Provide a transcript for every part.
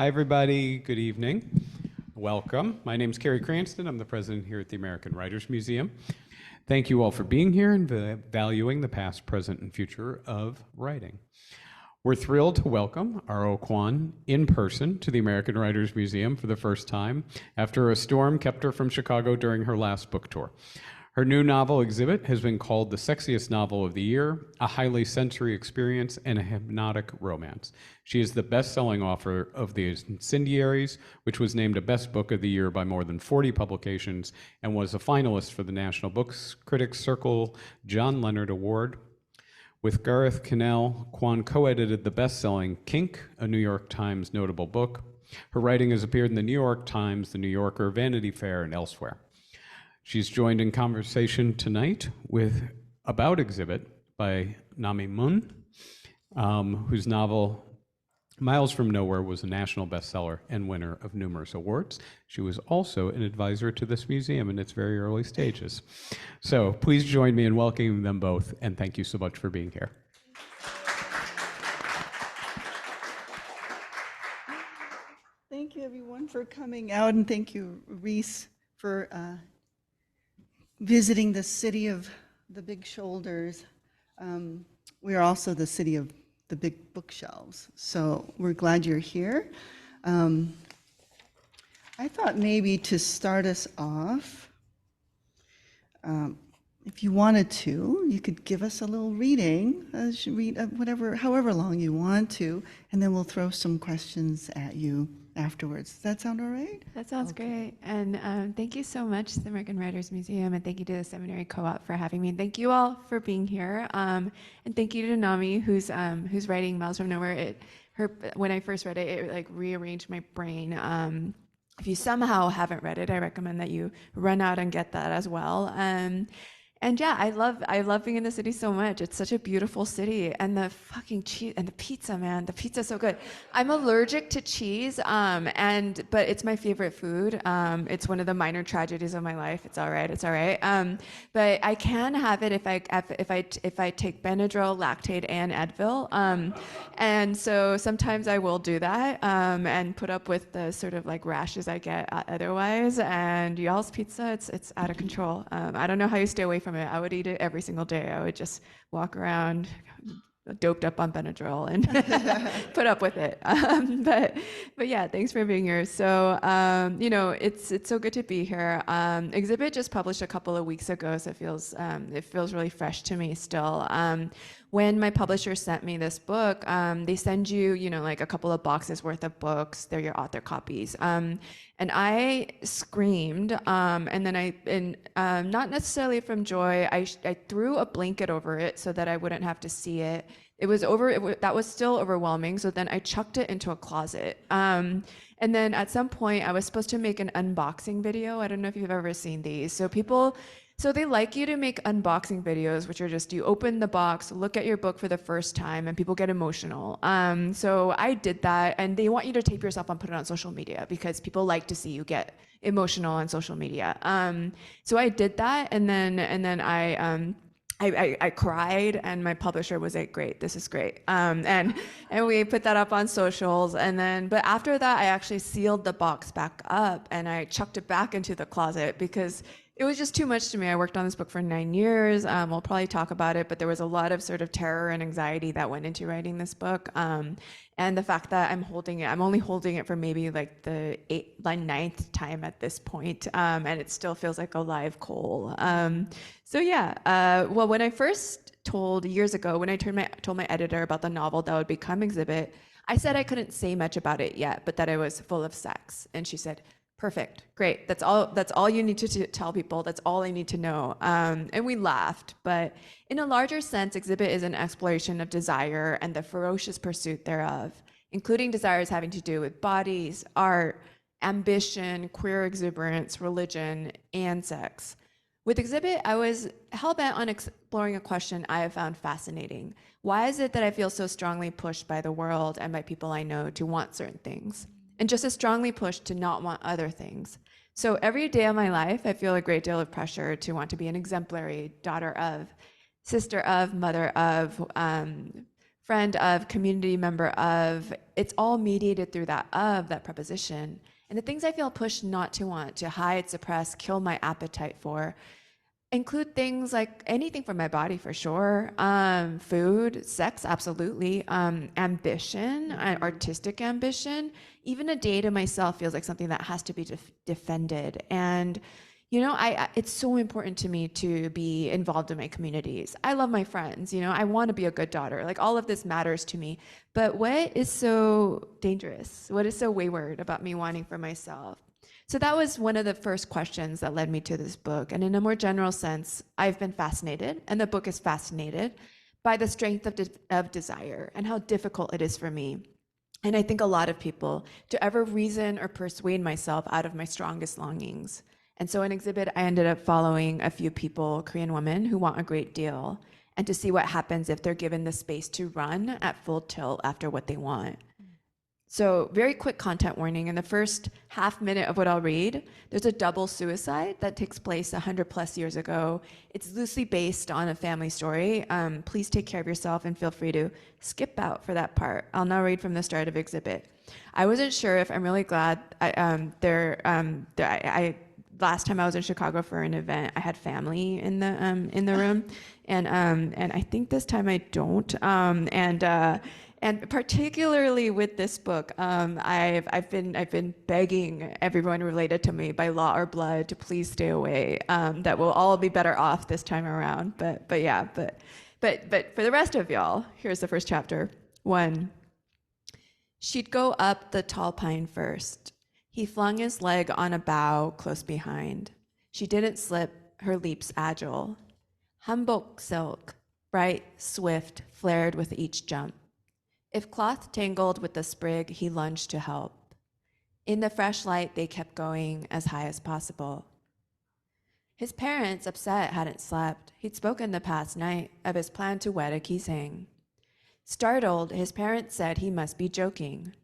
Hi, everybody. Good evening. Welcome. My name is Carrie Cranston. I'm the president here at the American Writers Museum. Thank you all for being here and valuing the past, present, and future of writing. We're thrilled to welcome R.O. Kwon in person to the American Writers Museum for the first time after a storm kept her from Chicago during her last book tour. Her new novel, Exhibit, has been called the sexiest novel of the year, a highly sensory experience, and a hypnotic romance. She is the best-selling author of The Incendiaries, which was named a Best Book of the Year by more than 40 publications and was a finalist for the National Books Critics Circle John Leonard Award. With Gareth Cannell, Kwon co-edited the best-selling Kink, a New York Times notable book. Her writing has appeared in the New York Times, the New Yorker, Vanity Fair, and elsewhere. She's joined in conversation tonight about Exhibit by Nami Mun, whose novel Miles from Nowhere was a national bestseller and winner of numerous awards. She was also an advisor to this museum in its very early stages. So please join me in welcoming them both, and thank you so much for being here. Thank you, everyone, for coming out, and thank you, Reese, for visiting the city of the big shoulders. We are also the city of the big bookshelves, so we're glad you're here. I thought maybe to start us off, if you wanted to, you could give us a little reading, read however long you want to, and then we'll throw some questions at you afterwards. Does that sound all right? That sounds great. And thank you so much to the American Writers Museum, and thank you to the Seminary Co-op for having me. And thank you all for being here. And thank you to Nami, who's writing Miles from Nowhere. When I first read it, it like rearranged my brain. If you somehow haven't read it, I recommend that you run out and get that as well. And yeah, I love being in the city so much. It's such a beautiful city, and the fucking cheese and the pizza, man. The pizza's so good. I'm allergic to cheese, but it's my favorite food. It's one of the minor tragedies of my life. It's all right. But I can have it if I take Benadryl, Lactate, and Advil. And so sometimes I will do that and put up with the sort of like rashes I get otherwise. And y'all's pizza, it's out of control. I don't know how you stay away from it. I would eat it every single day. I would just walk around doped up on Benadryl and put up with it. But yeah, thanks for being here. So, it's so good to be here. Exhibit just published a couple of weeks ago, so it feels really fresh to me still. When my publisher sent me this book, they send you, like a couple of boxes worth of books. They're your author copies. And I screamed, and then not necessarily from joy, I threw a blanket over it so that I wouldn't have to see it. That was still overwhelming, so then I chucked it into a closet. And then at some point, I was supposed to make an unboxing video. I don't know if you've ever seen these. So they like you to make unboxing videos, which are just you open the box, look at your book for the first time, and people get emotional. So I did that, and they want you to tape yourself and put it on social media because people like to see you get emotional on social media. So I did that, and then I cried, and my publisher was like, "Great, this is great," and we put that up on socials, but after that, I actually sealed the box back up, and I chucked it back into the closet because it was just too much to me. I worked on this book for 9 years. We'll probably talk about it, but there was a lot of sort of terror and anxiety that went into writing this book. And the fact that I'm only holding it for maybe like the 9th time at this point, and it still feels like a live coal. Well, when I first years ago, when I told my editor about the novel that would become Exhibit, I said I couldn't say much about it yet, but that it was full of sex. And she said, "Perfect, great. That's all you need to tell people. That's all they need to know." And we laughed. But in a larger sense, Exhibit is an exploration of desire and the ferocious pursuit thereof, including desires having to do with bodies, art, ambition, queer exuberance, religion, and sex. With Exhibit, I was hell-bent on exploring a question I have found fascinating. Why is it that I feel so strongly pushed by the world and by people I know to want certain things, and just as strongly pushed to not want other things? So every day of my life, I feel a great deal of pressure to want to be an exemplary daughter of, sister of, mother of, friend of, community member of. It's all mediated through that preposition. And the things I feel pushed not to want, to hide, suppress, kill my appetite for, include things like anything for my body, for sure. Food, sex, absolutely. Ambition, artistic ambition. Even a day to myself feels like something that has to be defended. And it's so important to me to be involved in my communities. I love my friends, I want to be a good daughter. Like, all of this matters to me. But what is so dangerous? What is so wayward about me wanting for myself? So that was one of the first questions that led me to this book. And in a more general sense, I've been fascinated, and the book is fascinated, by the strength of desire and how difficult it is for me. And I think a lot of people, to ever reason or persuade myself out of my strongest longings. And so in exhibit, I ended up following a few people, Korean women, who want a great deal, and to see what happens if they're given the space to run at full tilt after what they want. So very quick content warning. In the first half minute of what I'll read, there's a double suicide that takes place 100+ years ago. It's loosely based on a family story. Please take care of yourself and feel free to skip out for that part. I'll now read from the start of exhibit. I wasn't sure if I'm really glad last time I was in Chicago for an event, I had family in the room, and I think this time I don't. And particularly with this book, I've been begging everyone related to me by law or blood to please stay away. That we'll all be better off this time around. But for the rest of y'all, here's the first chapter. 1. She'd go up the tall pine first. He flung his leg on a bough close behind. She didn't slip, her leaps agile. Hanbok silk, bright, swift, flared with each jump. If cloth tangled with the sprig, he lunged to help. In the fresh light, they kept going as high as possible. His parents, upset, hadn't slept. He'd spoken the past night of his plan to wed a Kisang. Startled, his parents said he must be joking.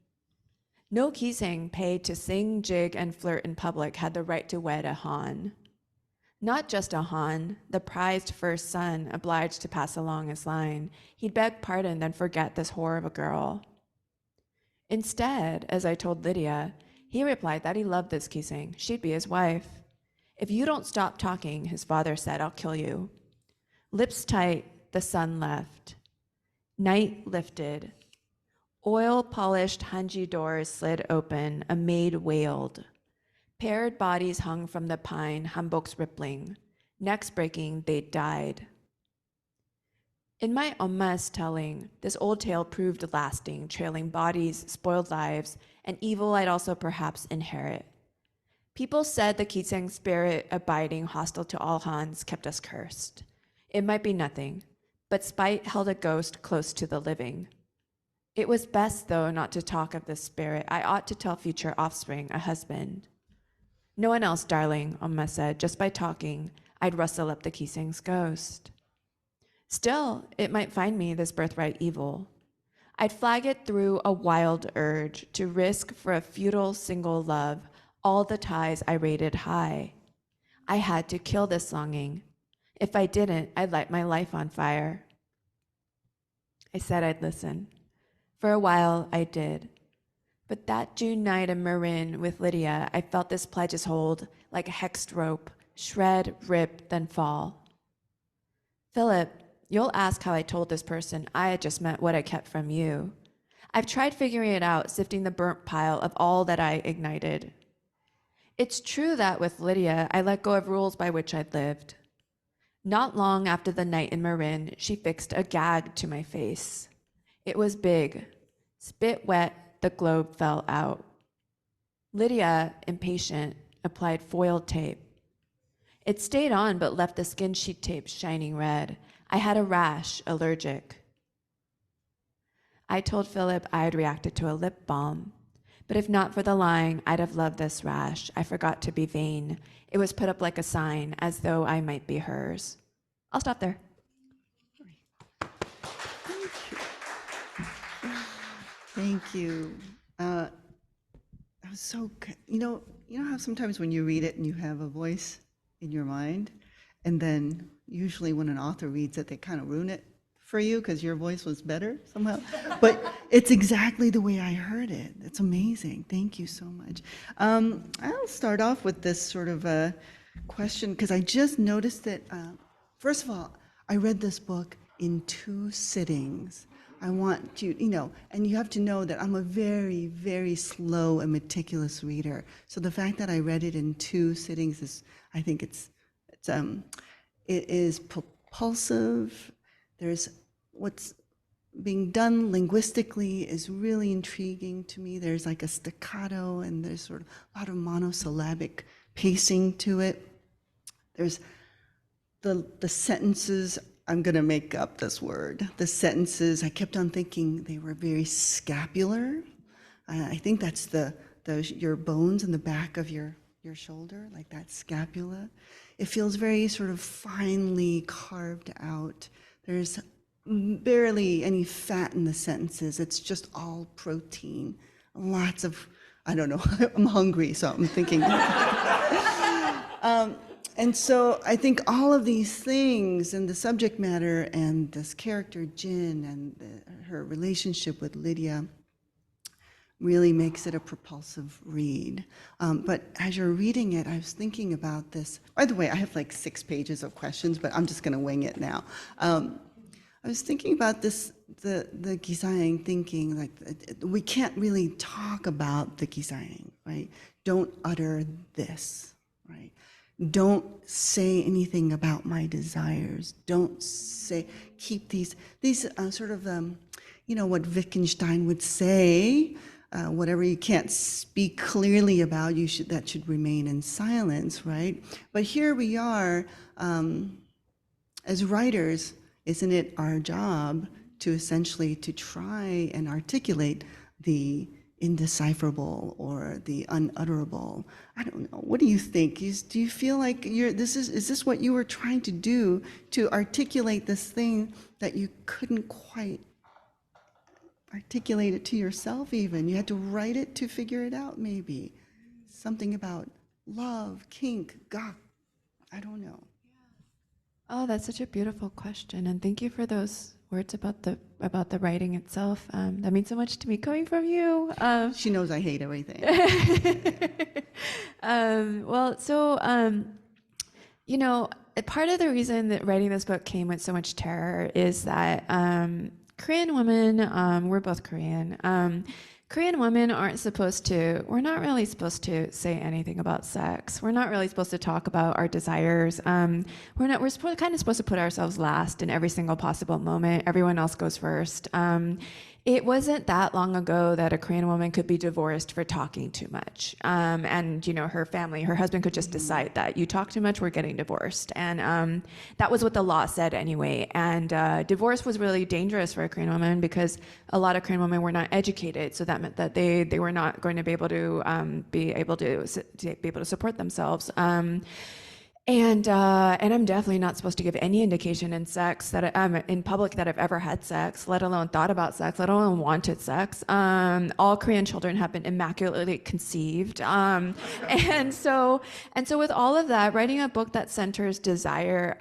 No Kisang paid to sing, jig, and flirt in public had the right to wed a Han. Not just a Han, the prized first son, obliged to pass along his line. He'd beg pardon, then forget this whore of a girl. Instead, as I told Lidija, he replied that he loved this Kisang. She'd be his wife. If you don't stop talking, his father said, I'll kill you. Lips tight, the son left. Night lifted. Oil-polished Hanji doors slid open, a maid wailed. Paired bodies hung from the pine, hanboks rippling. Necks breaking, they died. In my omma's telling, this old tale proved lasting, trailing bodies, spoiled lives, and evil I'd also perhaps inherit. People said the Kisang spirit abiding hostile to all Hans kept us cursed. It might be nothing, but spite held a ghost close to the living. It was best, though, not to talk of this spirit. I ought to tell future offspring, a husband. No one else, darling, Amma said. Just by talking, I'd rustle up the Kisang's ghost. Still, it might find me, this birthright evil. I'd flag it through a wild urge to risk for a futile single love all the ties I rated high. I had to kill this longing. If I didn't, I'd light my life on fire. I said I'd listen. For a while, I did. But that June night in Marin with Lidija, I felt this pledge's hold like a hexed rope, shred, rip, then fall. Philip, you'll ask how I told this person I had just meant what I kept from you. I've tried figuring it out, sifting the burnt pile of all that I ignited. It's true that with Lidija, I let go of rules by which I'd lived. Not long after the night in Marin, she fixed a gag to my face. It was big. Spit wet, the globe fell out. Lidija, impatient, applied foiled tape. It stayed on but left the skin sheet tape shining red. I had a rash, allergic. I told Philip I had reacted to a lip balm. But if not for the lying, I'd have loved this rash. I forgot to be vain. It was put up like a sign, as though I might be hers. I'll stop there. Thank you. That was so good. You know how sometimes when you read it and you have a voice in your mind, and then usually when an author reads it, they kind of ruin it for you because your voice was better somehow. But it's exactly the way I heard it. It's amazing. Thank you so much. I'll start off with this sort of a question because I just noticed that, first of all, I read this book in 2 sittings. I want you, and you have to know that I'm a very, very slow and meticulous reader. So the fact that I read it in 2 sittings is, I think it is propulsive. There's what's being done linguistically is really intriguing to me. There's like a staccato and there's sort of a lot of monosyllabic pacing to it. There's the sentences, I'm gonna make up this word. The sentences, I kept on thinking they were very scapular. I think that's your bones in the back of your shoulder, like that scapula. It feels very sort of finely carved out. There's barely any fat in the sentences. It's just all protein. Lots of, I don't know, I'm hungry, so I'm thinking. And so I think all of these things and the subject matter and this character, Jin, and her relationship with Lidija really makes it a propulsive read. But as you're reading it, I was thinking about this. By the way, I have like 6 pages of questions, but I'm just gonna wing it now. I was thinking about this, the Gisayang, thinking like, we can't really talk about the Gisayang, right? Don't utter this, right? Don't say anything about my desires. Don't keep these sort of, what Wittgenstein would say, whatever you can't speak clearly about, that should remain in silence, right? But here we are, as writers, isn't it our job to essentially to try and articulate the indecipherable or the unutterable? I don't know. What do you think? Do you feel like is this what you were trying to do, to articulate this thing that you couldn't quite articulate it to yourself even? You had to write it to figure it out, maybe. Something about love, kink, gak, I don't know. Oh, that's such a beautiful question, and thank you for those words about the writing itself. That means so much to me coming from you. She knows I hate everything. Part of the reason that writing this book came with so much terror is that Korean women, we're both Korean. Korean women we're not really supposed to say anything about sex. We're not really supposed to talk about our desires. We're supposed to put ourselves last in every single possible moment. Everyone else goes first. It wasn't that long ago that a Korean woman could be divorced for talking too much. And her husband could just decide that you talk too much, we're getting divorced. And that was what the law said anyway. And divorce was really dangerous for a Korean woman because a lot of Korean women were not educated. So that meant that they were not going to be able to support themselves. And I'm definitely not supposed to give any indication in public that I've ever had sex, let alone thought about sex, let alone wanted sex. All Korean children have been immaculately conceived. And so with all of that, writing a book that centers desire,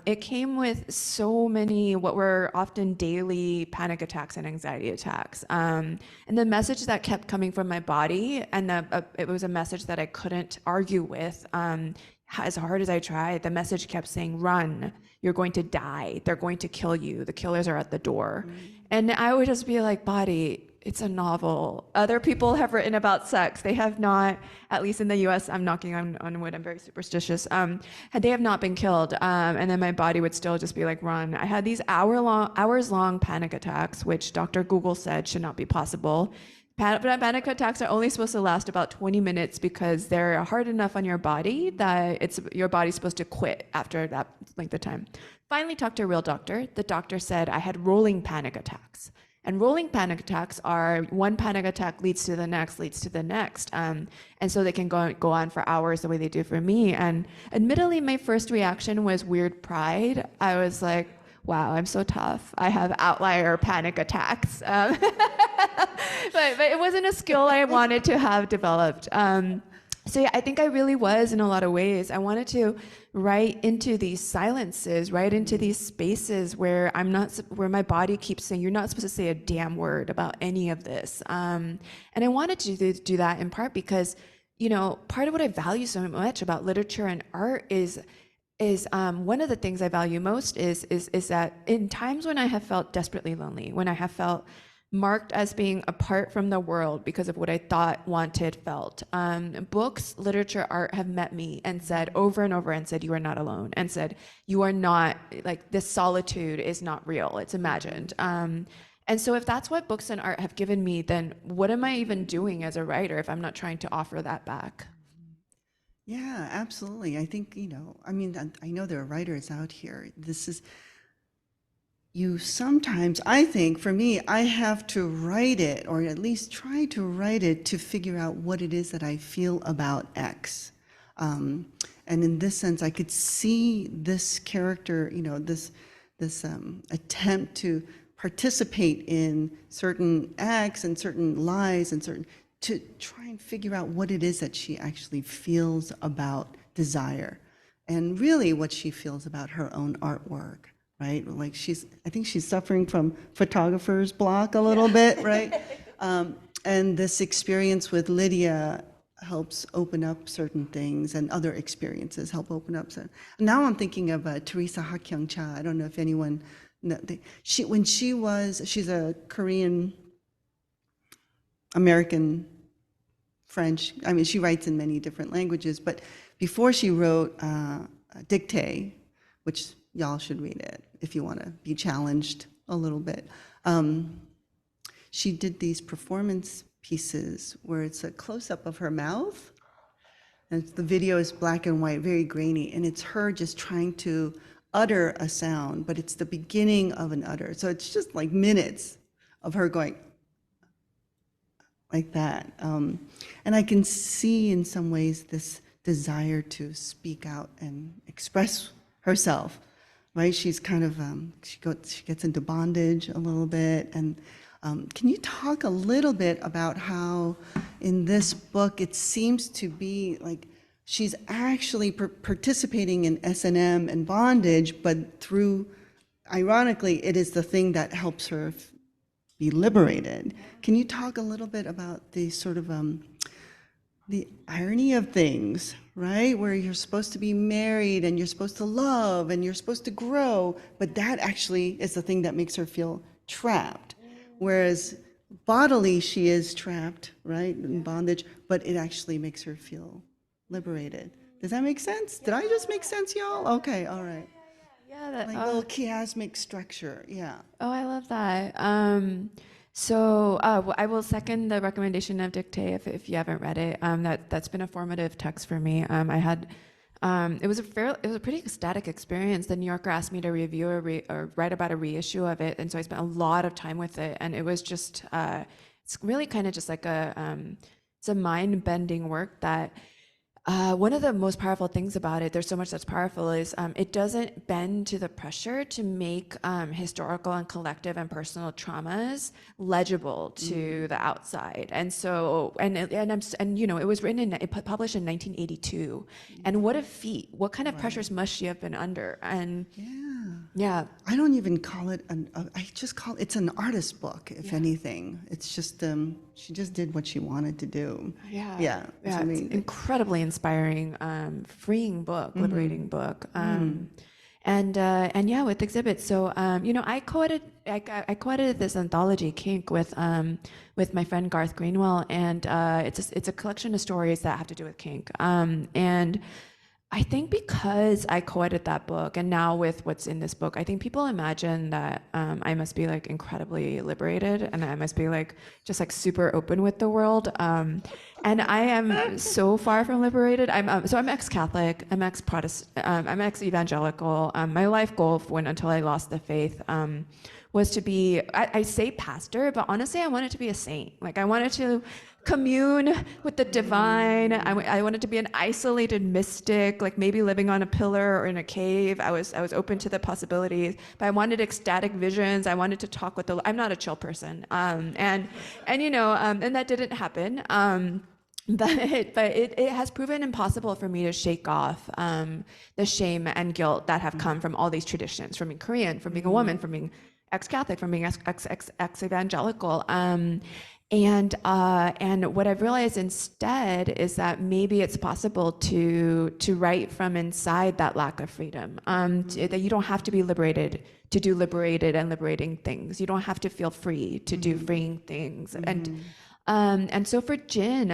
it came with so many what were often daily panic attacks and anxiety attacks. And the message that kept coming from my body, and it was a message that I couldn't argue with, as hard as I tried, the message kept saying, run, you're going to die, they're going to kill you, the killers are at the door. And I would just be like, body, it's a novel. Other people have written about sex. They have not, at least in the US, I'm knocking on wood, I'm very superstitious, they have not been killed. And then my body would still just be like, run. I had these hours long panic attacks, which Dr. Google said should not be possible. Panic attacks are only supposed to last about 20 minutes because they're hard enough on your body that your body's supposed to quit after that length of time. Finally talked to a real doctor. The doctor said I had rolling panic attacks. And rolling panic attacks are one panic attack leads to the next, and so they can go on for hours the way they do for me. And admittedly, my first reaction was weird pride. I was like, wow, I'm so tough. I have outlier panic attacks. But it wasn't a skill I wanted to have developed. So yeah, I think I really was in a lot of ways. I wanted to write into these silences, write into these spaces where where my body keeps saying, you're not supposed to say a damn word about any of this. And I wanted to do that in part because, part of what I value so much about literature and art is one of the things I value most is that in times when I have felt desperately lonely, when I have felt marked as being apart from the world because of what I thought, wanted, felt. Books, literature, art have met me and said over and over and said, you are not alone, and said, you are not, like, this solitude is not real, it's imagined. And so if that's what books and art have given me, then what am I even doing as a writer if I'm not trying to offer that back? Yeah, absolutely. I think, I mean, I know there are writers out here. You sometimes, I think for me, I have to write it, or at least try to write it, to figure out what it is that I feel about X. And in this sense, I could see this character, this attempt to participate in certain acts and certain lies and to try and figure out what it is that she actually feels about desire, and really what she feels about her own artwork. Right? Like I think she's suffering from photographer's block a little bit, right? And this experience with Lidija helps open up certain things, and other experiences help open up certain. Now I'm thinking of Teresa Ha-kyung-cha. I don't know if anyone, she's a Korean, American, French. I mean, she writes in many different languages, but before she wrote Dictée, which y'all should read it if you want to be challenged a little bit. She did these performance pieces where it's a close-up of her mouth, and the video is black and white, very grainy, and it's her just trying to utter a sound, but it's the beginning of an utter. So it's just like minutes of her going like that. And I can see in some ways this desire to speak out and express herself. Right, she's kind of she gets into bondage a little bit, and can you talk a little bit about how in this book it seems to be like she's actually participating in S&M and bondage, but through, ironically, it is the thing that helps her be liberated. Can you talk a little bit about the sort of the irony of things, right? Where you're supposed to be married and you're supposed to love and you're supposed to grow, but that actually is the thing that makes her feel trapped. Whereas bodily, she is trapped, right, in bondage, but it actually makes her feel liberated. Does that make sense? Did I just make sense, y'all? Okay, all right. Yeah, that, Like little chiasmic structure, yeah. oh, I love that. So I will second the recommendation of Dictée if you haven't read it. That's been a formative text for me. It was a pretty ecstatic experience. The New Yorker asked me to review or write about a reissue of it, and so I spent a lot of time with it. And it was just it's really kind of just like it's a mind-bending work that. One of the most powerful things about it, there's so much that's powerful, is it doesn't bend to the pressure to make historical and collective and personal traumas legible to the outside. And so, and it was published in 1982. And what a feat! What kind of pressures must she have been under? And yeah, I don't even call it I just call it's an artist book, if anything. It's just she just did what she wanted to do. Yeah. It's incredibly inspiring, freeing book, liberating book. And yeah, with exhibits. So I co-edited this anthology, Kink, with my friend Garth Greenwell, and it's a collection of stories that have to do with kink. And I think because I co-edited that book, and now with what's in this book, I think people imagine that I must be like incredibly liberated, and I must be like just like super open with the world. And I am so far from liberated. I'm ex-Catholic, I'm ex-Protestant, I'm ex-evangelical. My life goal until I lost the faith was to be, I say pastor, but honestly, I wanted to be a saint. Like I wanted to commune with the divine. I wanted to be an isolated mystic, like maybe living on a pillar or in a cave. I was open to the possibilities, but I wanted ecstatic visions. I wanted to talk with I'm not a chill person. And that didn't happen. but it has proven impossible for me to shake off the shame and guilt that have come from all these traditions, from being Korean, from being a woman, from being ex-Catholic, from being ex-evangelical. And what I've realized instead is that maybe it's possible to write from inside that lack of freedom. That you don't have to be liberated to do liberated and liberating things. You don't have to feel free to do freeing things. And so for Jin,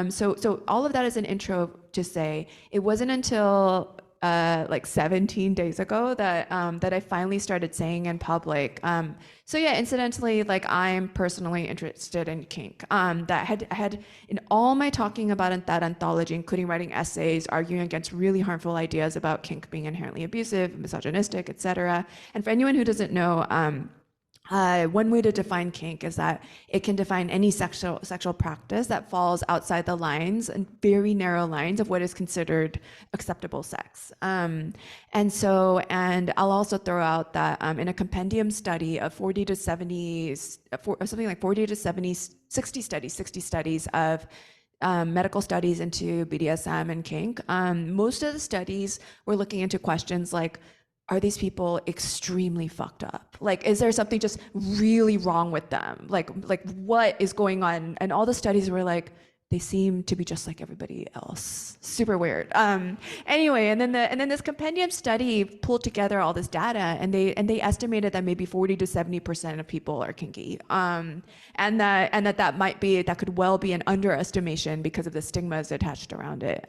so all of that is an intro to say it wasn't until like 17 days ago that that I finally started saying in public. So yeah, incidentally, like I'm personally interested in kink. That had in all my talking about that anthology, including writing essays, arguing against really harmful ideas about kink being inherently abusive, misogynistic, etc. And for anyone who doesn't know, one way to define kink is that it can define any sexual practice that falls outside the lines and very narrow lines of what is considered acceptable sex. And I'll also throw out that in a compendium study of 40 to 70, something like 40 to 70, 60 studies of medical studies into BDSM and kink, most of the studies were looking into questions like, are these people extremely fucked up? Like, is there something just really wrong with them? Like what is going on? And all the studies were like, they seem to be just like everybody else. Super weird. Anyway, and then this compendium study pulled together all this data, and they estimated that maybe 40 to 70% of people are kinky, and that could well be an underestimation because of the stigmas attached around it.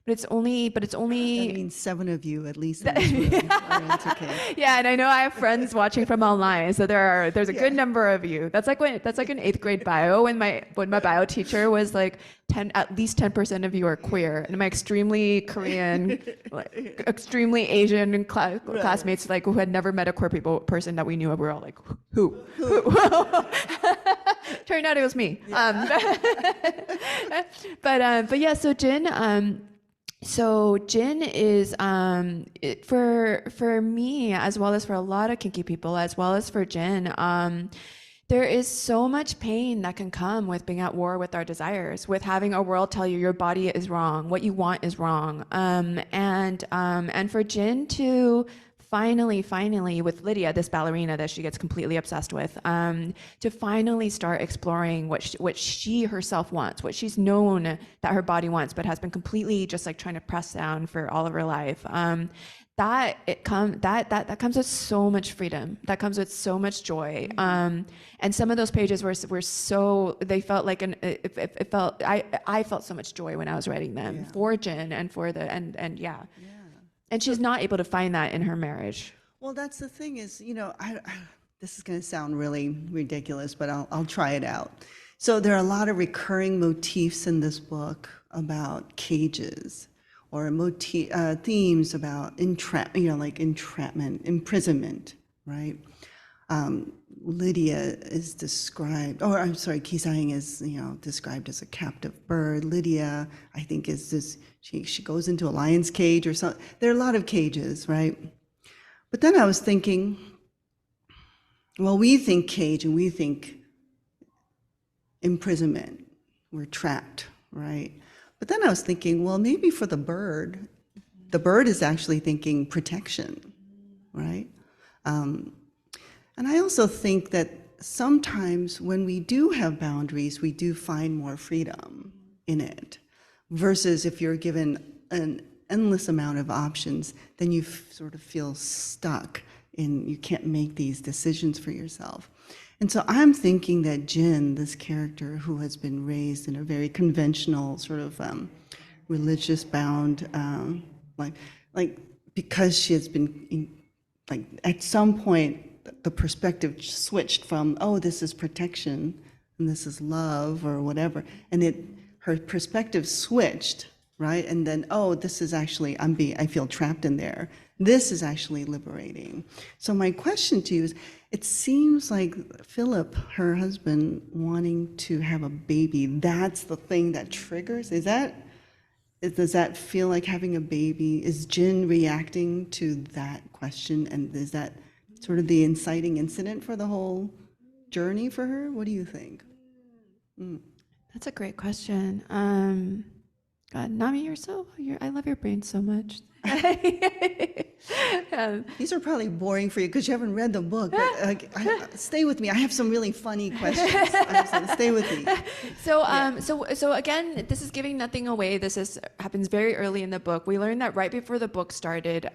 But it's only. That means 7 of you at least in this room are into kink. Yeah, and I know I have friends watching from online, so there's a good number of you. That's like an 8th grade bio when my bio teacher was like, at least 10% of you are queer, and my extremely Korean, like, extremely Asian classmates, like, who had never met a queer person that we knew of, were all like, who? Turned out it was me. Yeah. But yeah, so Jin. So Jin is for me, as well as for a lot of kinky people, as well as for Jin. There is so much pain that can come with being at war with our desires, with having a world tell you your body is wrong, what you want is wrong, and for Jin to finally with Lidija, this ballerina that she gets completely obsessed with, to finally start exploring what she herself wants, what she's known that her body wants, but has been completely just like trying to press down for all of her life. That comes with so much freedom. That comes with so much joy. And some of those pages were so, they felt like I felt so much joy when I was writing them for Jin and for yeah. And she's not able to find that in her marriage. Well, that's the thing is, this is going to sound really ridiculous, but I'll try it out. So there are a lot of recurring motifs in this book about cages, or themes about entrapment, imprisonment, right? Lidija is described, Kisang is, described as a captive bird. Lidija, I think, is this, she goes into a lion's cage or something. There are a lot of cages, right? But then I was thinking, well, we think cage and we think imprisonment. We're trapped, right? But then I was thinking, well, maybe for the bird is actually thinking protection, right? And I also think that sometimes when we do have boundaries, we do find more freedom in it, versus if you're given an endless amount of options, then you sort of feel stuck and you can't make these decisions for yourself. And so I'm thinking that Jin, this character who has been raised in a very conventional sort of religious bound, because she has been, at some point, the perspective switched from, oh, this is protection and this is love or whatever, and her perspective switched, right? And then, oh, this is actually, I feel trapped in there. This is actually liberating. So my question to you is, it seems like Philip, her husband, wanting to have a baby, that's the thing that triggers. Does that feel like having a baby? Is Jin reacting to that question? And is that sort of the inciting incident for the whole journey for her? What do you think? That's a great question. God, Nami, I love your brain so much. These are probably boring for you because you haven't read the book, but stay with me. I have some really funny questions. Stay with me. So again, this is giving nothing away. Happens very early in the book. We learned that right before the book started,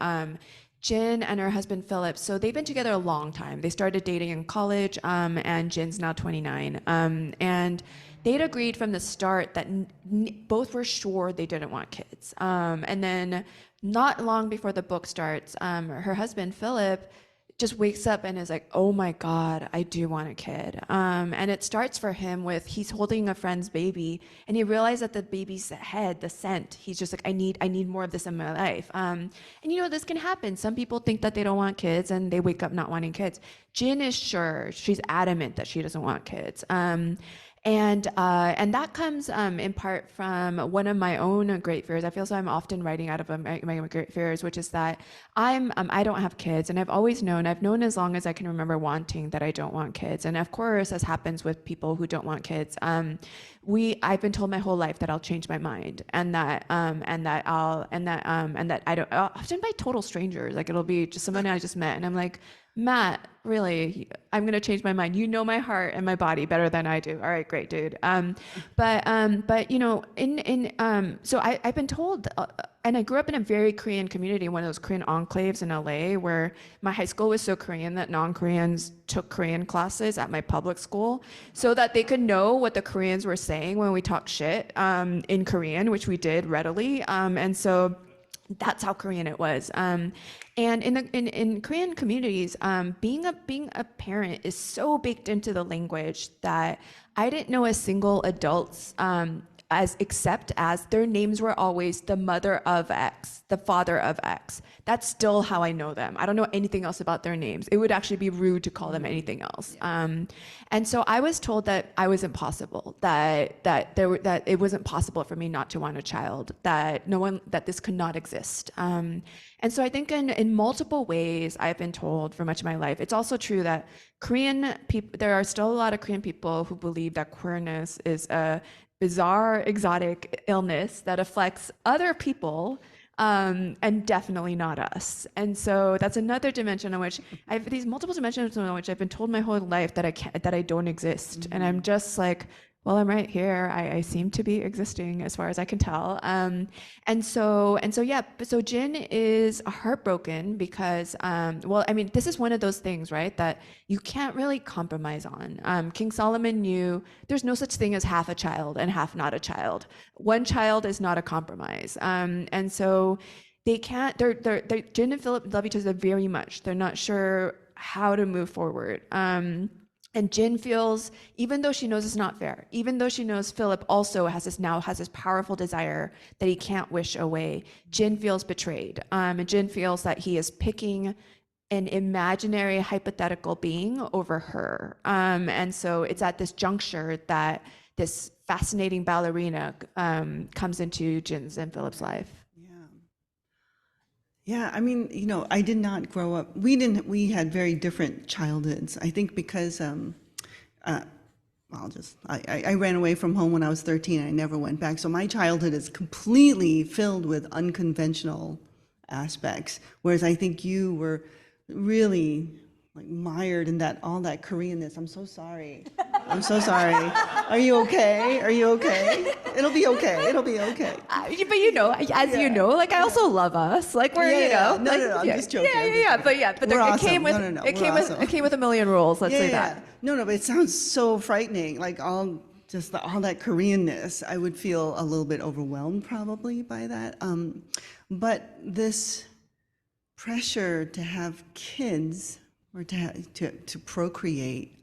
Jin and her husband Philip, so they've been together a long time. They started dating in college, and Jin's now 29. And they'd agreed from the start that both were sure they didn't want kids. And then not long before the book starts, her husband Philip just wakes up and is like, oh my God, I do want a kid. And it starts for him with, he's holding a friend's baby and he realized that the baby's head, the scent, he's just like, I need more of this in my life. And this can happen. Some people think that they don't want kids and they wake up not wanting kids. Jin is sure, she's adamant that she doesn't want kids. And that comes in part from one of my own great fears. I feel so I'm often writing out of my great fears, which is that I don't have kids, and I've known as long as I can remember wanting that I don't want kids. And of course, as happens with people who don't want kids, I've been told my whole life that I'll change my mind, and that I don't, often by total strangers, like it'll be just someone I just met, and I'm like, Matt, really, I'm gonna change my mind. You know my heart and my body better than I do. All right, great, dude. But so I've been told, and I grew up in a very Korean community, one of those Korean enclaves in LA, where my high school was so Korean that non-Koreans took Korean classes at my public school so that they could know what the Koreans were saying when we talked shit in Korean, which we did readily. And so that's how Korean it was. And in Korean communities, being a parent is so baked into the language that I didn't know a single adult's except as their names were always the mother of X, the father of X. That's still how I know them. I don't know anything else about their names. It would actually be rude to call them anything else. And so I was told that I was impossible, that it wasn't possible for me not to want a child, that this could not exist. And so I think in multiple ways I've been told for much of my life. It's also true that Korean people, there are still a lot of Korean people who believe that queerness is a bizarre, exotic illness that affects other people, and definitely not us. And so that's another dimension on which I have these multiple dimensions on which I've been told my whole life that I don't exist. And I'm just like, well, I'm right here. I seem to be existing as far as I can tell. So Jin is heartbroken because, this is one of those things, right, that you can't really compromise on. King Solomon knew there's no such thing as half a child and half not a child. One child is not a compromise. And so they can't, Jin and Philip love each other very much. They're not sure how to move forward. And Jin feels, even though she knows it's not fair, even though she knows Philip also has this powerful desire that he can't wish away, Jin feels betrayed. And Jin feels that he is picking an imaginary hypothetical being over her. And so it's at this juncture that this fascinating ballerina comes into Jin's and Philip's life. Yeah, I mean, I did not grow up. We had very different childhoods. I think because I ran away from home when I was 13. I never went back. So my childhood is completely filled with unconventional aspects. Whereas I think you were really like mired in all that Koreanness. I'm so sorry. I'm so sorry. Are you okay? Are you okay? It'll be okay. It'll be okay. But like I also love us. Like we're, No, I'm just joking. But it came with it came with a million rules. Let's say that. No, but it sounds so frightening. Like all that Koreanness, I would feel a little bit overwhelmed probably by that. But this pressure to have kids or to procreate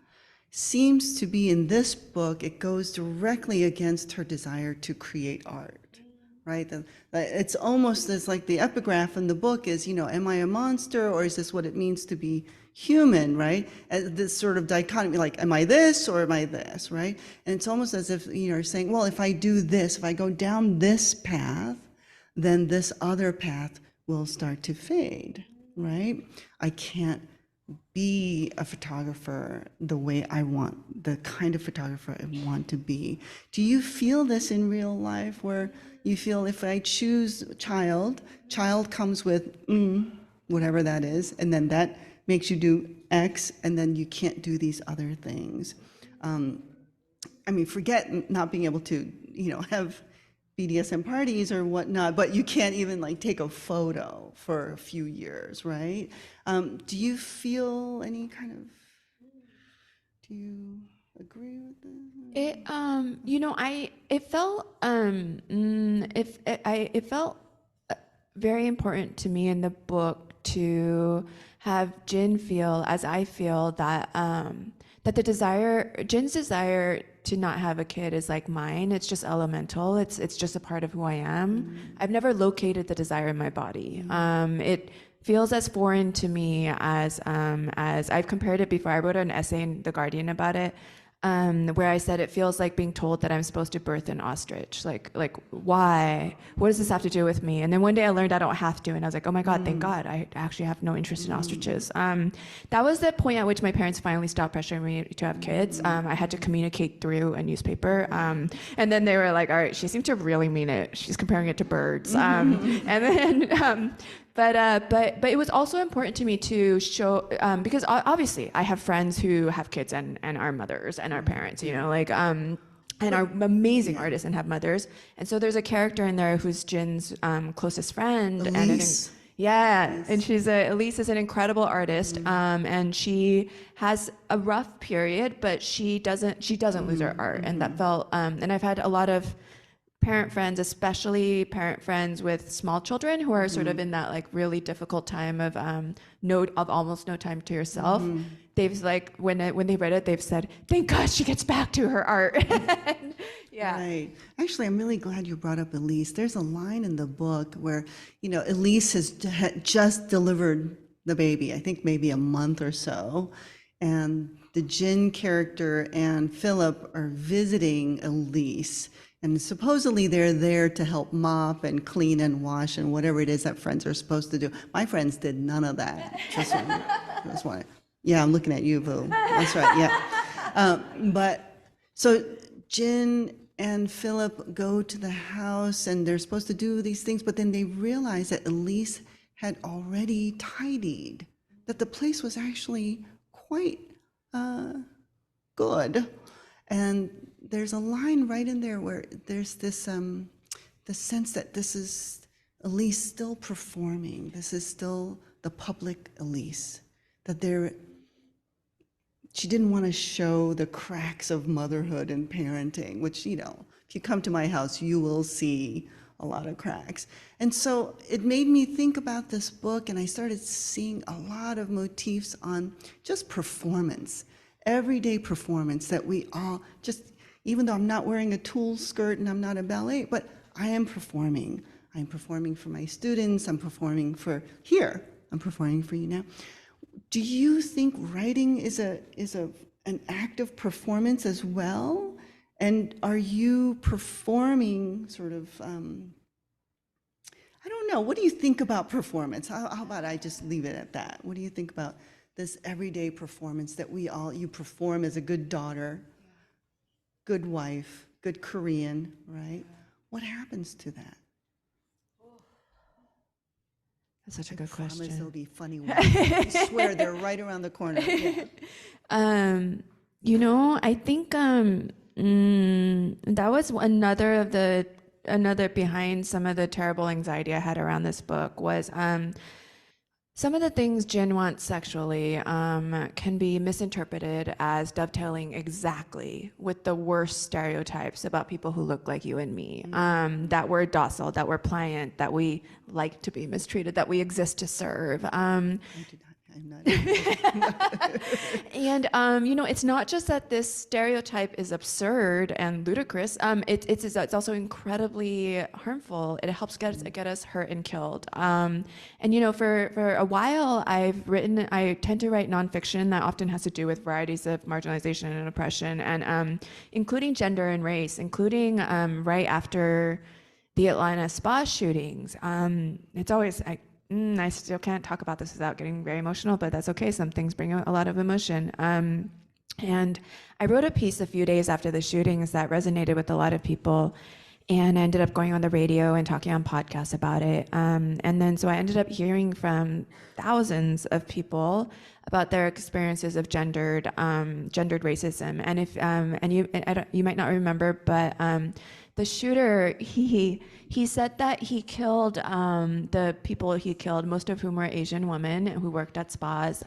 seems to be in this book, it goes directly against her desire to create art, right? It's almost as like the epigraph in the book is, am I a monster or is this what it means to be human, right? This sort of dichotomy, like, am I this or am I this, right? And it's almost as if, you're saying, well, if I do this, if I go down this path, then this other path will start to fade, right? I can't be a photographer the way I want, the kind of photographer I want to be. Do you feel this in real life, where you feel if I choose child comes with whatever that is, and then that makes you do X, and then you can't do these other things? I mean, forget not being able to, have BDSM parties or whatnot, but you can't even like take a photo for a few years, right? Do you feel any kind of, do you agree with that? It felt very important to me in the book to have Jin feel, as I feel, that Jin's desire to not have a kid is like mine. It's just elemental. It's just a part of who I am. I've never located the desire in my body. It feels as foreign to me as I've compared it before. I wrote an essay in The Guardian about it, where I said it feels like being told that I'm supposed to birth an ostrich. Like why? What does this have to do with me? And then one day I learned I don't have to, and I was like, oh my God, thank God, I actually have no interest in ostriches. That was the point at which my parents finally stopped pressuring me to have kids. I had to communicate through a newspaper, and then they were like, all right, she seemed to really mean it. She's comparing it to birds. And then. But it was also important to me to show, because obviously I have friends who have kids and are mothers and are parents, and are amazing artists and have mothers. And so there's a character in there who's Jin's closest friend. Elise. And Elise is an incredible artist, and she has a rough period, but she doesn't lose her art, and that felt. And I've had a lot of parent friends, especially parent friends with small children, who are sort of in that like really difficult time of almost no time to yourself. They've like when they read it, they've said, "Thank God she gets back to her art." Yeah. Right. Actually, I'm really glad you brought up Elise. There's a line in the book where, Elise has just delivered the baby, I think maybe a month or so, and the Jin character and Philip are visiting Elise. And supposedly they're there to help mop and clean and wash and whatever it is that friends are supposed to do. My friends did none of that. Just one. Yeah, I'm looking at you, Boo. That's right, yeah. But so Jin and Philip go to the house and they're supposed to do these things, but then they realize that Elise had already tidied, that the place was actually quite good. And there's a line right in there where there's this the sense that this is Elise still performing. This is still the public Elise. That she didn't want to show the cracks of motherhood and parenting, which, if you come to my house, you will see a lot of cracks. And so it made me think about this book, and I started seeing a lot of motifs on just performance, everyday performance that we all just, even though I'm not wearing a tulle skirt and I'm not a ballet, but I am performing. I'm performing for my students. I'm performing for here. I'm performing for you now. Do you think writing is an act of performance as well? And are you performing sort of, I don't know, what do you think about performance? How about I just leave it at that? What do you think about this everyday performance that you perform as a good daughter, good wife, good Korean, right? What happens to that? That's such a good I promise question. there'll be funny ones. I swear they're right around the corner. Yeah. I think that was another behind some of the terrible anxiety I had around this book was some of the things Jin wants sexually can be misinterpreted as dovetailing exactly with the worst stereotypes about people who look like you and me. That we're docile, that we're pliant, that we like to be mistreated, that we exist to serve. I'm not. And it's not just that this stereotype is absurd and ludicrous. It's also incredibly harmful. It helps get us hurt and killed. For a while, I tend to write nonfiction that often has to do with varieties of marginalization and oppression, and including gender and race, including right after the Atlanta spa shootings. It's always I still can't talk about this without getting very emotional, but that's okay. Some things bring a lot of emotion. And I wrote a piece a few days after the shootings that resonated with a lot of people. And I ended up going on the radio and talking on podcasts about it. And then so I ended up hearing from thousands of people about their experiences of gendered racism. And if you might not remember, but the shooter, he said that he killed the people he killed, most of whom were Asian women who worked at spas.